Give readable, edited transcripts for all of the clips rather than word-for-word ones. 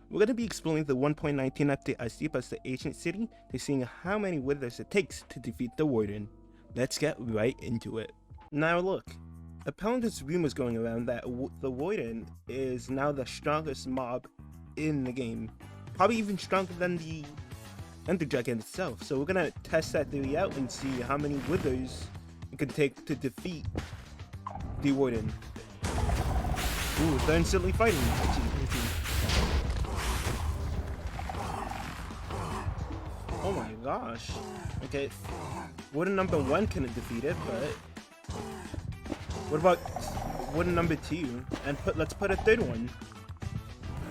We're going to be exploring the 1.19 update as deep as the ancient city to seeing how many withers it takes to defeat the Warden. Let's get right into it. Now look, apparently there's rumors going around that the Warden is now the strongest mob in the game. Probably even stronger than the Ender Dragon itself. So we're going to test that theory out and see how many withers it can take to defeat the Warden. Ooh, they're instantly fighting. Oh my gosh. Okay, Warden number 1 couldn't defeat it, but what about Warden number 2? And let's put a third one.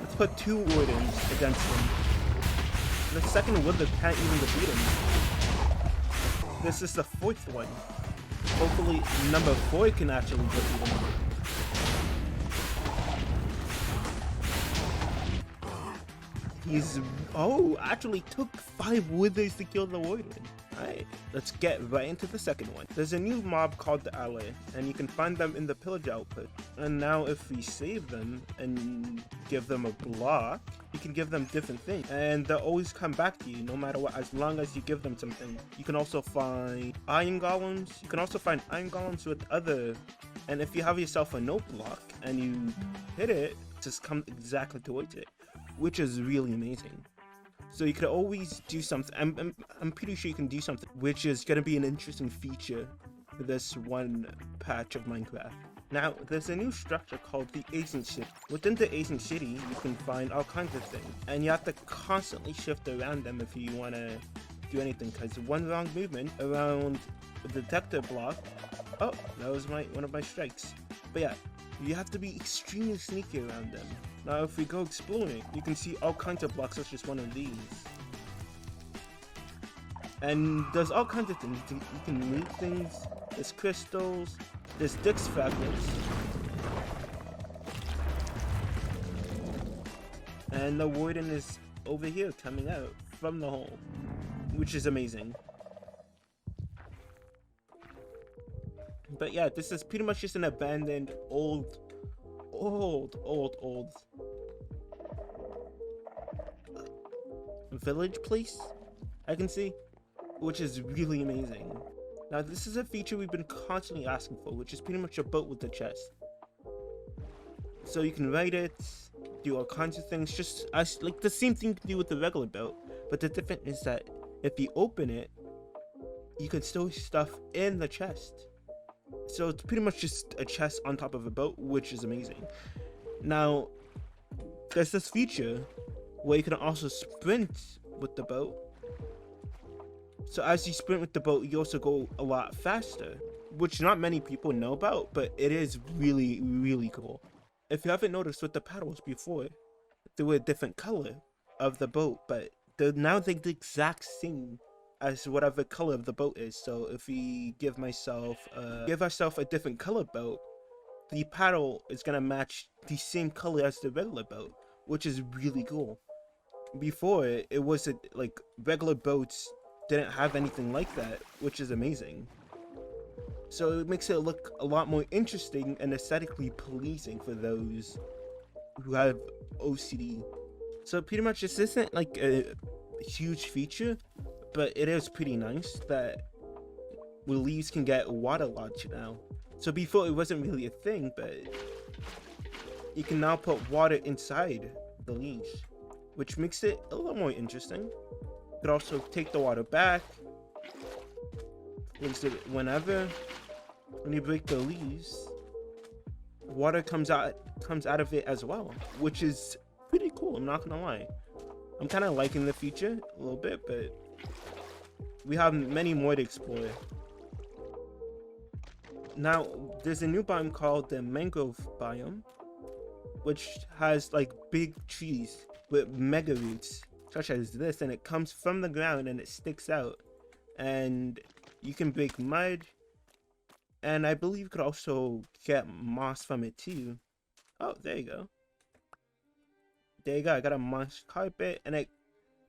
Let's put 2 Wardens against him. The second Wither can't even defeat him. This is the 4th one. Hopefully number 4 can actually defeat him. Actually took 5 withers to kill the Warden. Alright, let's get right into the second one. There's a new mob called the Allay, and you can find them in the pillage output. And now if we save them and give them a block, you can give them different things. And they'll always come back to you no matter what, as long as you give them something. You can also find iron golems. You can also find iron golems with other... And if you have yourself a note block and you hit it, just come exactly towards it, which is really amazing. So you could always do something. I'm pretty sure you can do something, which is going to be an interesting feature for this one patch of Minecraft. Now, there's a new structure called the Ancient City. Within the Ancient City, you can find all kinds of things, and you have to constantly shift around them if you want to do anything, because one wrong movement around the detector block. Oh, that was one of my strikes. But yeah, you have to be extremely sneaky around them. Now if we go exploring, you can see all kinds of blocks such as one of these. And there's all kinds of things. You can move things, there's crystals, there's Dix fragments. And the Warden is over here coming out from the hole, which is amazing. But yeah, this is pretty much just an abandoned old village place I can see, which is really amazing. Now this is a feature we've been constantly asking for, which is pretty much a boat with a chest. So you can ride it, do all kinds of things, just as like the same thing you can do with the regular boat, but the difference is that if you open it, you can store stuff in the chest. So it's pretty much just a chest on top of a boat, which is amazing. Now, there's this feature where you can also sprint with the boat. So as you sprint with the boat, you also go a lot faster, which not many people know about, but it is really, really cool. If you haven't noticed with the paddles before, they were a different color of the boat, but now they're the exact same as whatever color of the boat is. So if we give ourselves a different color boat, the paddle is gonna match the same color as the regular boat, which is really cool. Before it was like regular boats didn't have anything like that, which is amazing. So it makes it look a lot more interesting and aesthetically pleasing for those who have OCD. So pretty much this isn't like a huge feature, but it is pretty nice that leaves can get waterlogged now. So before it wasn't really a thing, but you can now put water inside the leaves, which makes it a little more interesting. You could also take the water back, whenever when you break the leaves, water comes out of it as well, which is pretty cool. I'm not gonna lie. I'm kind of liking the feature a little bit, but we have many more to explore. Now, there's a new biome called the Mangrove biome, which has like big trees with mega roots, such as this, and it comes from the ground and it sticks out. And you can break mud, and I believe you could also get moss from it too. Oh, there you go. There you go, I got a moss carpet, and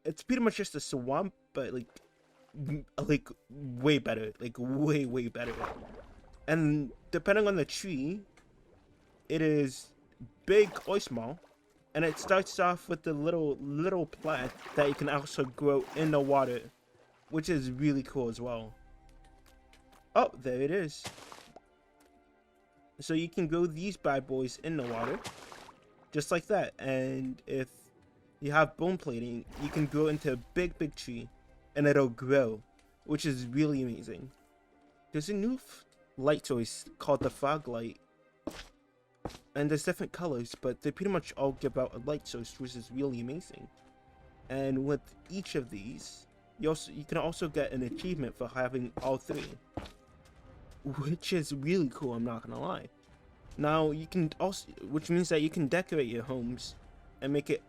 it's pretty much just a swamp, but like way better, like way better. And depending on the tree, it is big or small, And it starts off with the little plant that you can also grow in the water, which is really cool as well. Oh, there it is. So you can grow these bad boys in the water, just like that. And if you have bone plating, you can grow into a big tree, and it'll grow, which is really amazing. There's a new light source called the fog light, and there's different colors, but they pretty much all give out a light source, which is really amazing. And with each of these, you can also get an achievement for having all three, which is really cool, I'm not gonna lie. Now you can also, which means that you can decorate your homes and make it,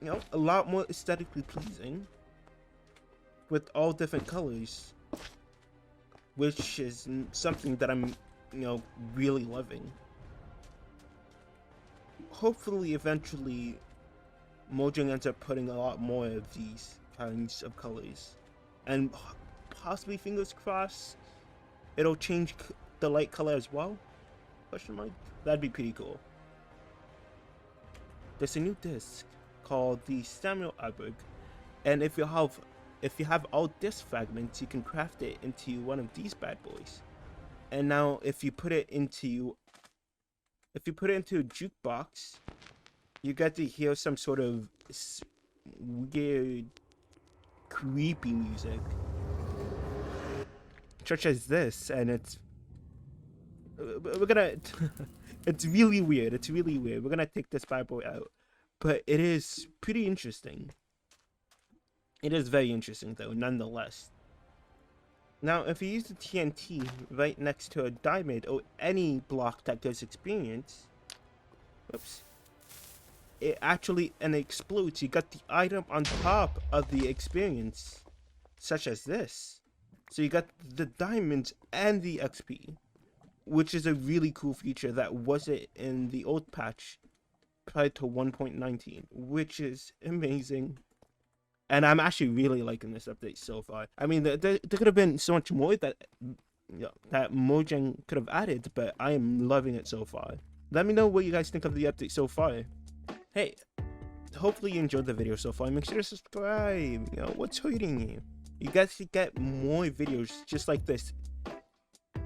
you know, a lot more aesthetically pleasing with all different colors, which is something that I'm, you know, really loving. Hopefully, eventually, Mojang ends up putting a lot more of these kinds of colors, and possibly, fingers crossed, it'll change the light color as well. Question mark? That'd be pretty cool. There's a new disc called the Samuel Iberg, and if you have all disc fragments, you can craft it into one of these bad boys. And now, if you put it into a jukebox, you get to hear some sort of weird, creepy music, such as this, and we're gonna it's really weird. We're gonna take this bad boy out, but it is pretty interesting. It is very interesting though, nonetheless. Now, if you use the TNT right next to a diamond or any block that gives experience, whoops, it actually explodes. You got the item on top of the experience, such as this. So you got the diamonds and the XP, which is a really cool feature that wasn't in the old patch prior to 1.19, which is amazing. And I'm actually really liking this update so far. I mean, there could have been so much more that, you know, that Mojang could have added, but I am loving it so far. Let me know what you guys think of the update so far. Hey, hopefully you enjoyed the video so far. Make sure to subscribe. You know, what's hurting you? You guys should get more videos just like this,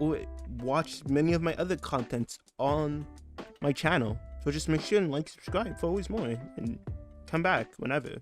or watch many of my other contents on my channel. So just make sure and like, subscribe for always more, and come back whenever.